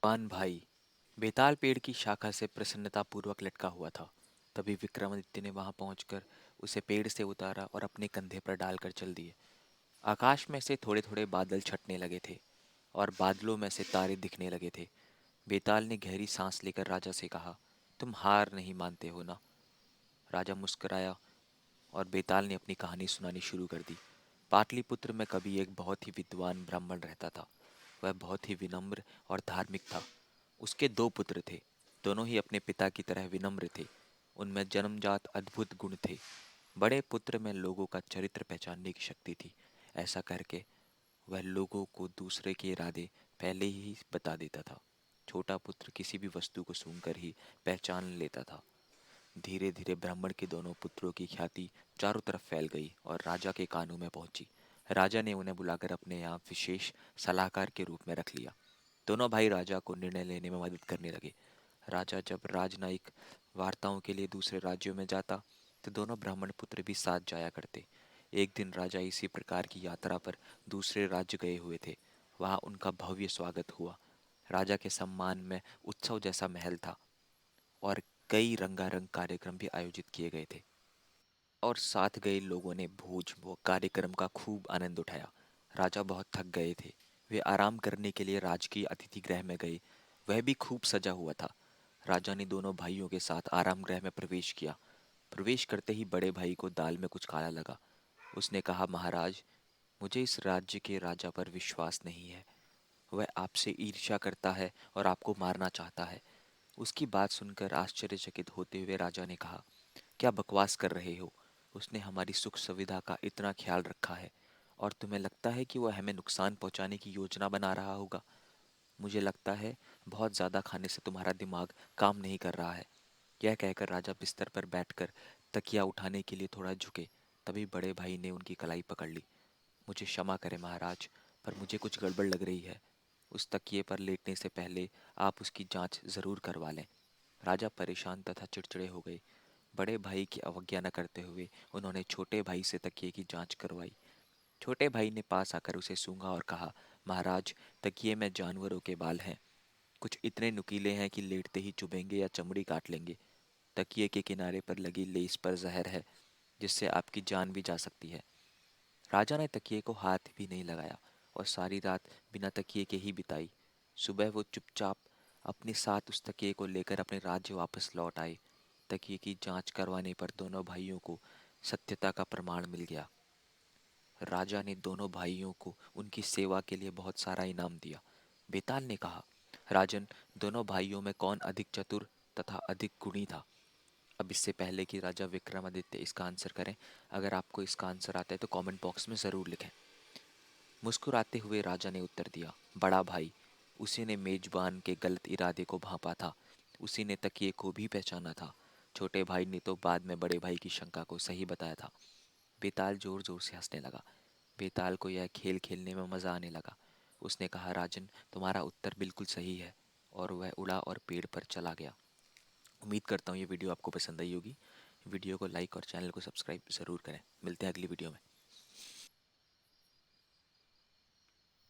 पान भाई बेताल पेड़ की शाखा से प्रसन्नतापूर्वक लटका हुआ था। तभी विक्रमादित्य ने वहां पहुंचकर उसे पेड़ से उतारा और अपने कंधे पर डालकर चल दिए। आकाश में से थोड़े थोड़े बादल छटने लगे थे और बादलों में से तारे दिखने लगे थे। बेताल ने गहरी सांस लेकर राजा से कहा, तुम हार नहीं मानते हो ना? राजा मुस्कुराया और बेताल ने अपनी कहानी सुनानी शुरू कर दी। पाटलिपुत्र में कभी एक बहुत ही विद्वान ब्राह्मण रहता था। वह बहुत ही विनम्र और धार्मिक था। उसके दो पुत्र थे। दोनों ही अपने पिता की तरह विनम्र थे। उनमें जन्मजात अद्भुत गुण थे। बड़े पुत्र में लोगों का चरित्र पहचानने की शक्ति थी। ऐसा करके वह लोगों को दूसरे के इरादे पहले ही बता देता था। छोटा पुत्र किसी भी वस्तु को सूंघकर ही पहचान लेता था। धीरे धीरे ब्राह्मण के दोनों पुत्रों की ख्याति चारों तरफ फैल गई और राजा के कानों में पहुंची। राजा ने उन्हें बुलाकर अपने यहाँ विशेष सलाहकार के रूप में रख लिया। दोनों भाई राजा को निर्णय लेने में मदद करने लगे। राजा जब राजनयिक वार्ताओं के लिए दूसरे राज्यों में जाता तो दोनों ब्राह्मण पुत्र भी साथ जाया करते। एक दिन राजा इसी प्रकार की यात्रा पर दूसरे राज्य गए हुए थे। वहां उनका भव्य स्वागत हुआ। राजा के सम्मान में उत्सव जैसा महल था और कई रंगारंग कार्यक्रम भी आयोजित किए गए थे। और साथ गए लोगों ने भोज व कार्यक्रम का खूब आनंद उठाया। राजा बहुत थक गए थे। वे आराम करने के लिए राजकीय अतिथि गृह में गए। वह भी खूब सजा हुआ था। राजा ने दोनों भाइयों के साथ आराम गृह में प्रवेश किया। प्रवेश करते ही बड़े भाई को दाल में कुछ काला लगा। उसने कहा, महाराज, मुझे इस राज्य के राजा पर विश्वास नहीं है। वह आपसे ईर्ष्या करता है और आपको मारना चाहता है। उसकी बात सुनकर आश्चर्यचकित होते हुए राजा ने कहा, क्या बकवास कर रहे हो? उसने हमारी सुख सुविधा का इतना ख्याल रखा है और तुम्हें लगता है कि वह हमें नुकसान पहुंचाने की योजना बना रहा होगा? मुझे लगता है बहुत ज़्यादा खाने से तुम्हारा दिमाग काम नहीं कर रहा है। यह कहकर राजा बिस्तर पर बैठकर तकिया उठाने के लिए थोड़ा झुके। तभी बड़े भाई ने उनकी कलाई पकड़ ली। मुझे क्षमा करें महाराज, पर मुझे कुछ गड़बड़ लग रही है। उस तकिए पर लेटने से पहले आप उसकी जांच ज़रूर करवा लें। राजा परेशान तथा चिड़चिड़े हो गए। बड़े भाई की अवज्ञा न करते हुए उन्होंने छोटे भाई से तकिए की जांच करवाई। छोटे भाई ने पास आकर उसे सूंघा और कहा, महाराज, तकिए में जानवरों के बाल हैं। कुछ इतने नुकीले हैं कि लेटते ही चुभेंगे या चमड़ी काट लेंगे। तकिए के किनारे पर लगी लेस पर जहर है, जिससे आपकी जान भी जा सकती है। राजा ने तकिए को हाथ भी नहीं लगाया और सारी रात बिना तकिए के ही बिताई। सुबह वो चुपचाप अपने साथ उस तकिए को लेकर अपने राज्य वापस लौट आए। तकिए की जांच करवाने पर दोनों भाइयों को सत्यता का प्रमाण मिल गया। राजा ने दोनों भाइयों को उनकी सेवा के लिए बहुत सारा इनाम दिया। बेताल ने कहा, राजन, दोनों भाइयों में कौन अधिक चतुर तथा अधिक गुणी था? अब इससे पहले कि राजा विक्रमादित्य इसका आंसर करें, अगर आपको इसका आंसर आता है तो कमेंट बॉक्स में ज़रूर लिखें। मुस्कुराते हुए राजा ने उत्तर दिया, बड़ा भाई। उसी ने मेजबान के गलत इरादे को भांपा था। उसी ने तकिए को भी पहचाना था। छोटे भाई ने तो बाद में बड़े भाई की शंका को सही बताया था। बेताल जोर जोर से हंसने लगा। बेताल को यह खेल खेलने में मज़ा आने लगा। उसने कहा, राजन, तुम्हारा उत्तर बिल्कुल सही है। और वह उड़ा और पेड़ पर चला गया। उम्मीद करता हूँ ये वीडियो आपको पसंद आई होगी। वीडियो को लाइक और चैनल को सब्सक्राइब ज़रूर करें। मिलते हैं अगली वीडियो में।